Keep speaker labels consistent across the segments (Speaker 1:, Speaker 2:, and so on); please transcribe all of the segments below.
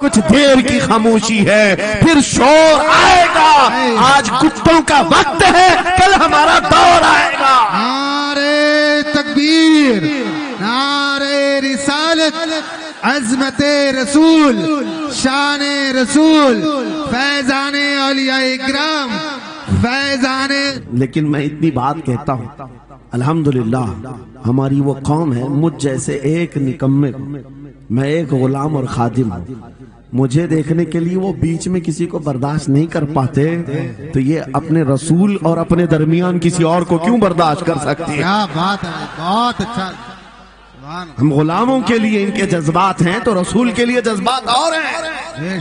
Speaker 1: کچھ دیر کی خاموشی ہے، پھر شور آئے گا۔ آج کتوں کا وقت ہے، کل ہمارا دور آئے گا۔
Speaker 2: نعرے تکبیر، نعرے رسالت، عظمت رسول، شان رسول، فیضان اولیاء اکرام، فیضان۔
Speaker 1: لیکن میں اتنی بات کہتا ہوں، الحمدللہ ہماری وہ قوم ہے، مجھ جیسے ایک نکمے، میں ایک غلام اور خادم ہوں، مجھے دیکھنے کے لیے وہ بیچ میں کسی کو برداشت نہیں کر پاتے، تو یہ اپنے رسول اور اپنے درمیان کسی اور کو کیوں برداشت کر سکتے ہیں؟
Speaker 2: کیا بات ہے، بہت اچھا۔
Speaker 1: ہم غلاموں کے لیے ان کے جذبات ہیں تو رسول کے لیے جذبات اور ہیں۔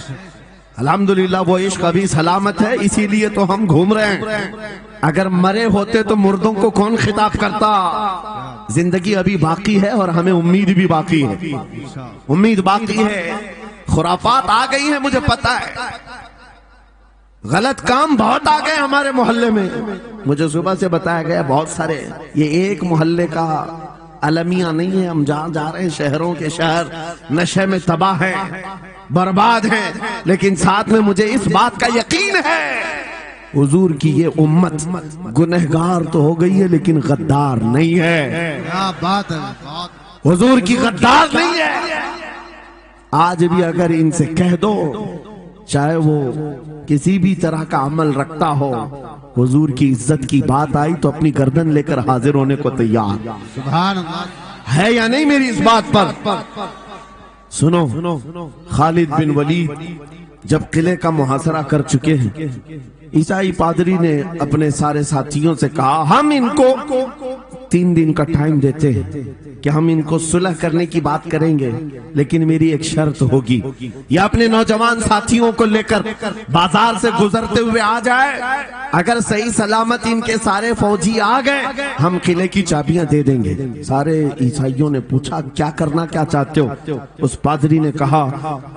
Speaker 1: الحمدللہ وہ عشق ابھی سلامت ہے، اسی لیے تو ہم گھوم رہے ہیں۔ اگر مرے ہوتے تو مردوں کو کون خطاب کرتا؟ زندگی ابھی باقی ہے اور ہمیں امید بھی باقی ہے، امید باقی ہے۔ خرافات آ گئی ہیں، مجھے پتا ہے، غلط کام بہت آ گئے ہمارے محلے میں۔ مجھے صبح سے بتایا گیا بہت سارے، یہ ایک محلے کا المیہ نہیں ہے، ہم جہاں جا رہے ہیں شہروں کے شہر نشے میں تباہ ہیں، برباد ہیں، لیکن ساتھ میں مجھے اس بات کا یقین ہے حضور کی یہ امت گنہگار تو ہو گئی ہے لیکن غدار نہیں ہے۔
Speaker 2: کیا بات ہے،
Speaker 1: حضور کی غدار نہیں ہے۔ آج بھی اگر ان سے کہہ دو، چاہے وہ کسی بھی طرح کا عمل رکھتا ہو، حضور کی عزت کی بات آئی تو اپنی گردن لے کر حاضر ہونے کو تیار
Speaker 2: سبحان اللہ
Speaker 1: ہے یا نہیں میری اس بات پر؟ سنو، خالد بن ولید جب قلعے کا محاصرہ کر چکے ہیں، عیسائی پادری نے اپنے سارے ساتھیوں سے کہا ہم ان کو 3 دن کا ٹائم دیتے ہیں کہ ہم ان کو صلح کرنے کی بات کریں گے، لیکن میری ایک شرط ہوگی، یہ اپنے نوجوان ساتھیوں کو لے کر بازار سے گزرتے ہوئے آ جائے، اگر صحیح سلامت ان کے سارے فوجی آ گئے ہم قلعے کی چابیاں دے دیں گے۔ سارے عیسائیوں نے پوچھا کیا کرنا کیا چاہتے ہو؟ اس پادری نے کہا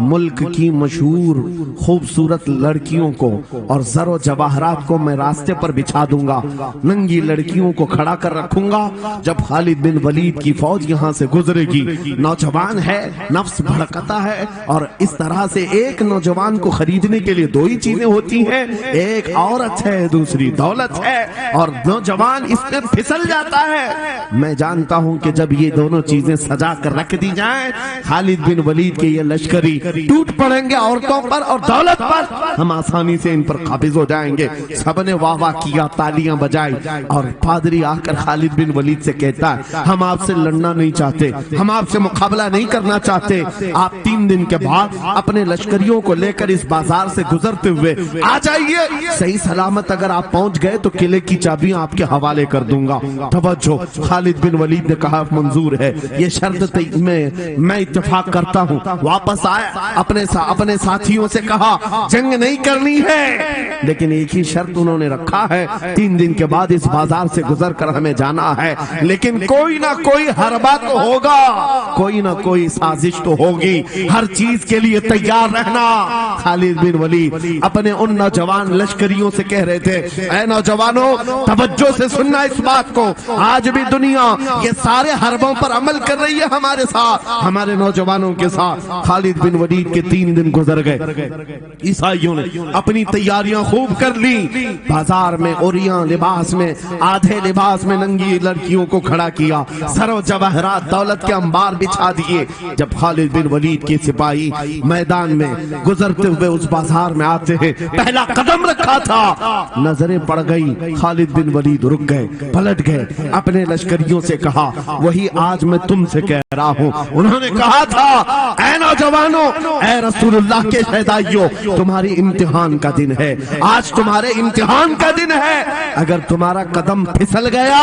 Speaker 1: ملک کی مشہور خوبصورت لڑکیوں کو اور زر و جواہرات کو میں راستے پر بچھا دوں گا، ننگی لڑکیوں کو کھڑا کر رکھوں گا، جب خالد بن ولید کی فوج یہاں سے گزرے گی، نوجوان ہے، نفس بھڑکتا ہے، اور اس طرح سے ایک نوجوان کو خریدنے کے لیے 2 ہی چیزیں ہوتی ہیں، ایک عورت ہے، دوسری دولت ہے، اور نوجوان اس میں پھسل جاتا ہے۔ میں جانتا ہوں کہ جب یہ دونوں چیزیں سجا کر رکھ دی جائیں، خالد بن ولید کے یہ لشکری ٹوٹ پڑیں گے عورتوں پر اور دولت پر، ہم آسانی سے ان پر قابض ہو جائیں گے۔ سب نے واہ واہ کیا، تالیاں بجائی، اور پادری آ کر خالد بن ولید سے کہتا ہے ہم آپ سے لڑنا نہیں چاہتے، ہم آپ سے مقابلہ نہیں کرنا چاہتے، آپ 3 دن کے بعد اپنے لشکریوں کو لے کر اس بازار سے گزرتے ہوئے آ جائیے، صحیح سلامت اگر آپ پہنچ گئے تو قلعے کی چابیاں آپ کے حوالے کر دوں گا۔ توجہ، خالد بن ولید نے کہا منظور ہے، یہ شرط میں اتفاق کرتا ہوں۔ واپس آئے، اپنے ساتھیوں سے کہا جنگ نہیں کرنی ہے، لیکن ایک ہی شرط انہوں نے رکھا ہے، 3 دن کے بعد اس بازار سے گزر کر ہمیں جانا ہے، لیکن کوئی نہ کوئی حربہ تو ہوگا، کوئی نہ کوئی سازش تو ہوگی، ہر چیز کے لیے تیار رہنا۔ خالد بن ولید اپنے ان نوجوان لشکریوں سے کہہ رہے تھے اے نوجوانوں توجہ سے سننا اس بات کو، آج بھی دنیا یہ سارے حربوں پر عمل کر رہی ہے ہمارے ساتھ، ہمارے نوجوانوں کے ساتھ۔ خالد بن ولید کے 3 دن گزر گئے، عیسائیوں نے اپنی تیاریاں خوب کر لی، بازار میں اوریاں لباس میں، آدھے لباس میں ننگی لڑکیوں کو کھڑا کیا، سر و جواہرات دولت کے انبار بچھا دیے۔ جب خالد بن ولید کے سپاہی میدان میں گزرتے ہوئے اس بازار میں آتے ہیں، پہلا قدم رکھا تھا، نظریں پڑ گئی، خالد بن ولید رک گئے، پلٹ گئے، اپنے لشکریوں سے کہا وہی آج میں تم سے کہہ رہا ہوں، انہوں نے کہا تھا اے نوجوانوں، اے رسول اللہ کے شہدائیوں، تمہاری امتحان کا دن ہے، آج تمہارے امتحان کا دن ہے، اگر تمہارا قدم پھسل گیا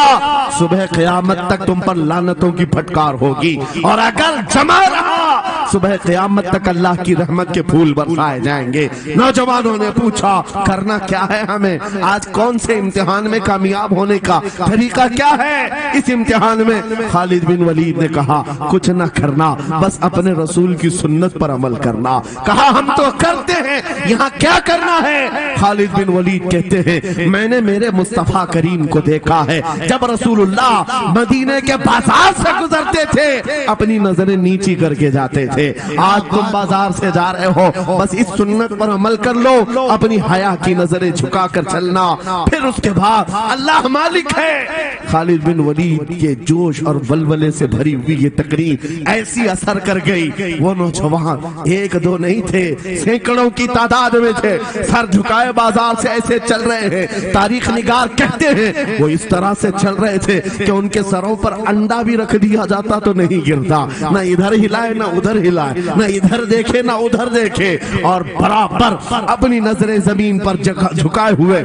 Speaker 1: صبح قیامت تک تم پر لعنتوں کی پھٹکار ہوگی، اور اگر جمع رہا صبح قیامت تک اللہ کی رحمت کے پھول برسائے جائیں گے۔ نوجوانوں نے پوچھا کرنا کیا ہے ہمیں، آج کون سے امتحان میں کامیاب ہونے کا طریقہ کیا ہے اس امتحان میں؟ خالد بن ولید نے کہا کچھ نہ کرنا، بس اپنے رسول کی سنت پر عمل کرنا۔ کہا ہم تو کرتے ہیں، یہاں کیا کرنا ہے؟ خالد بن ولید کہتے ہیں میں نے میرے مصطفیٰ کریم کو دیکھا ہے، جب رسول اللہ مدینے کے بازار پاس سے گزرتے تھے اپنی نظریں نیچی کر کے جاتے تھے. آج تم بازار سے جا رہے ہو, بس اس سنت پر عمل کر لو, اپنی حیا کی نظریں جھکا کر چلنا, پھر اس کے بعد اللہ مالک ہے. خالد بن ولید کے جوش اور ولولے سے بھری ہوئی یہ تقریر ایسی اثر کر گئی. وہ نوجوان ایک دو نہیں تھے, سینکڑوں کی تعداد میں تھے, سر جھکائے بازار سے ایسے چل رہے ہیں. تاریخ نگار کہتے ہیں وہ اس طرح سے چل رہے تھے کہ ان کے سروں پر انڈا بھی رکھ دیا جاتا تو نہیں گرتا, نہ ادھر ہلائے نہ ادھر ہلائے, نہ ادھر دیکھے نہ ادھر دیکھے, اور برابر اپنی نظریں زمین پر جھکائے ہوئے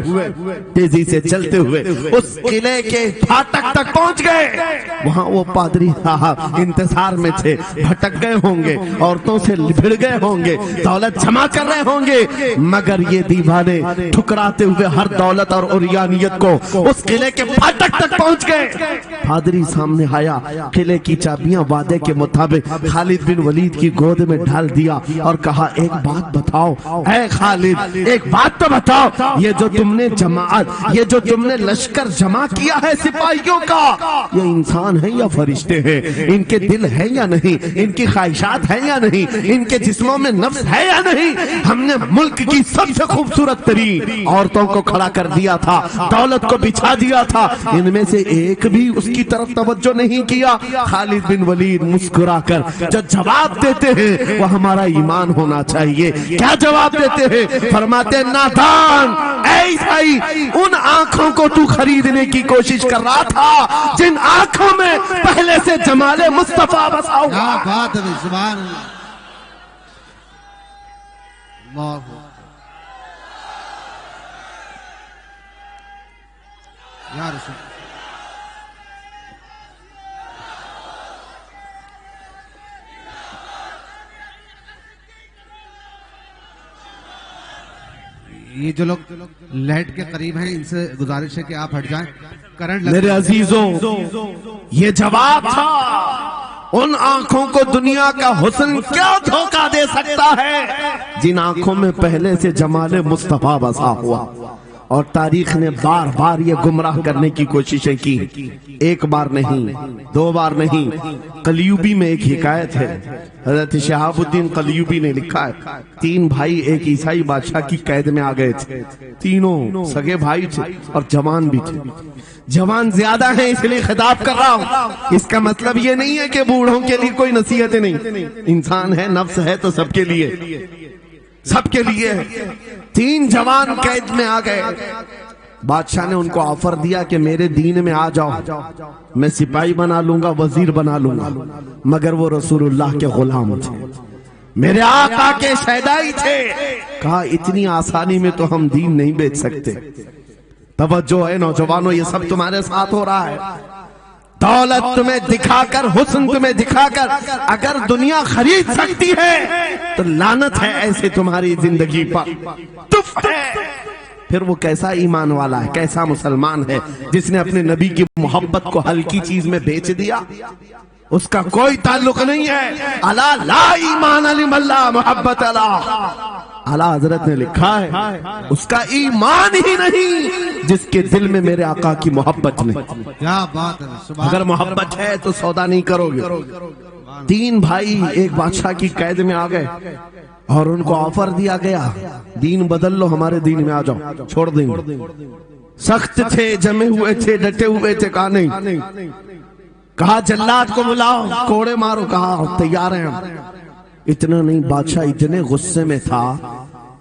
Speaker 1: تیزی سے چلتے ہوئے اس قلعے کے پھاٹک تک پہنچ گئے. وہاں وہ پادری صاحب انتظار میں تھے, بھٹک گئے ہوں گے, عورتوں سے بھڑ گئے ہوں گے, دولت جمع کر رہے ہوں گے, مگر یہ دیوانے ٹھکراتے ہوئے ہر دولت اور اوریانیت کو اس قلعے کے پھاٹک تک پہنچ گئے. پادری سامنے آیا, قلعے کی چابیاں وعدے کے مطابق خالد بن ولید کی گود میں ڈال دیا اور کہا ایک بات بتاؤ اے خالد, ایک بات تو بتاؤ, یہ جو تم نے جماعت, یہ جو تم نے لشکر جمع کیا ہے سپاہیوں کا, یہ انسان ہیں یا فرشتے ہیں, ان کے دل ہیں یا نہیں, ان کی خواہشات ہیں یا نہیں, ان کے جسموں میں نفس ہے یا نہیں. ہم نے ملک کی سب سے خوبصورت ترین عورتوں کو کھڑا کر دیا تھا, دولت کو بچھا دیا تھا, ان میں سے ایک بھی اس کی طرف توجہ نہیں کیا. خالد بن ولید مسکرا کر جو جواب دیتے ہیں وہ ہمارا ایمان ہونا چاہیے. کیا جواب دیتے ہیں؟ فرماتے نادان, اے عیسائی, ان آنکھوں کو تو خریدنے کی کوشش کر رہا تھا جن آنکھوں میں پہلے سے جمال مصطفیٰ بسا ہوا.
Speaker 2: کیا بات ہے, سبحان اللہ. یا رسول یہ جو لوگ لائٹ کے قریب ہیں ان سے گزارش ہے کہ آپ ہٹ جائیں, کرنٹ
Speaker 1: میرے عزیزوں, یہ جواب تھا. ان آنکھوں کو دنیا کا حسن کیا دھوکہ دے سکتا ہے جن آنکھوں میں پہلے سے جمال مصطفیٰ بسا ہوا. اور تاریخ نے بار بار یہ گمراہ کرنے کی کوششیں کی, ایک بار نہیں, دو بار نہیں. قلیوبی میں ایک حکایت ہے, حضرت شہاب الدین قلیوبی نے لکھا ہے, 3 بھائی ایک عیسائی بادشاہ کی قید میں آ گئے تھے. تینوں سگے بھائی تھے اور جوان بھی تھے. جوان زیادہ ہیں اس لیے خطاب کر رہا ہوں, اس کا مطلب یہ نہیں ہے کہ بوڑھوں کے لیے کوئی نصیحتیں نہیں. انسان ہے, نفس ہے تو سب کے لیے, سب کے لیے. 3 جوان قید میں آ گئے. بادشاہ نے ان کو آفر دیا کہ میرے دین میں آ جاؤ, میں سپاہی بنا لوں گا, وزیر بنا لوں گا. مگر وہ رسول اللہ کے غلام تھے, میرے آقا کے شیدائی تھے. کہا اتنی آسانی میں تو ہم دین نہیں بیچ سکتے. توجہ ہے نوجوانوں, یہ سب تمہارے ساتھ ہو رہا ہے. دولت تمہیں دکھا کر, حسن تمہیں دکھا کر اگر دنیا خرید سکتی ہے تو لعنت ہے ایسے تمہاری زندگی پر. تف ہے. پھر وہ کیسا ایمان والا ہے, کیسا مسلمان ہے جس نے اپنے نبی کی محبت کو ہلکی چیز میں بیچ دیا. اس کا کوئی تعلق نہیں ہے. الا لا ایمان لمن لا محبت له. اعلیٰ حضرت نے لکھا ہے اس کا ایمان ہی نہیں جس کے دل میں میرے آقا کی محبت نہیں.
Speaker 2: کیا بات ہے,
Speaker 1: اگر محبت ہے تو سودا نہیں کرو گے. 3 بھائی ایک بادشاہ کی قید میں آ گئے اور ان کو آفر دیا گیا, دین بدل لو, ہمارے دین میں آ جاؤ, چھوڑ دیں گے. سخت تھے, جمے ہوئے تھے, ڈٹے ہوئے تھے. کہا نہیں. کہا جلاد کو بلاؤ, کوڑے مارو. کہا تیار ہیں. اتنا نہیں, بادشاہ اتنے غصے میں تھا,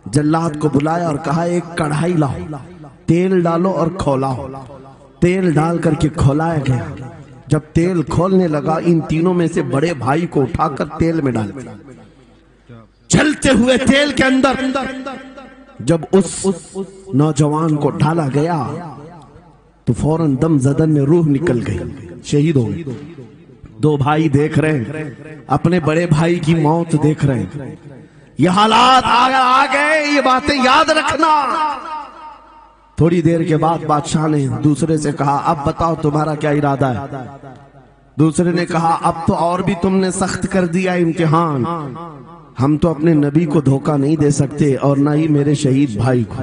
Speaker 1: جلاد کو بلایا اور کہا ایک کڑھائی لاؤ, تیل ڈالو اور کھولاؤ. تیل ڈال کر کے کھولایا گیا. جب تیل کھولنے لگا, ان تینوں میں سے بڑے بھائی کو اٹھا کر تیل میں ڈال دیا. چلتے ہوئے تیل کے اندر جب اس نوجوان کو ڈالا گیا تو فوراً دم زدن میں روح نکل گئی, شہید ہو گئی. 2 بھائی دیکھ رہے ہیں, اپنے بڑے بھائی کی موت دیکھ رہے ہیں. یہ حالات آ گئے, یہ باتیں یاد رکھنا. تھوڑی دیر کے بعد بادشاہ نے دوسرے سے کہا اب بتاؤ تمہارا کیا ارادہ ہے. دوسرے نے کہا اب تو اور بھی تم نے سخت کر دیا امتحان, ہم تو اپنے نبی کو دھوکہ نہیں دے سکتے اور نہ ہی میرے شہید بھائی کو.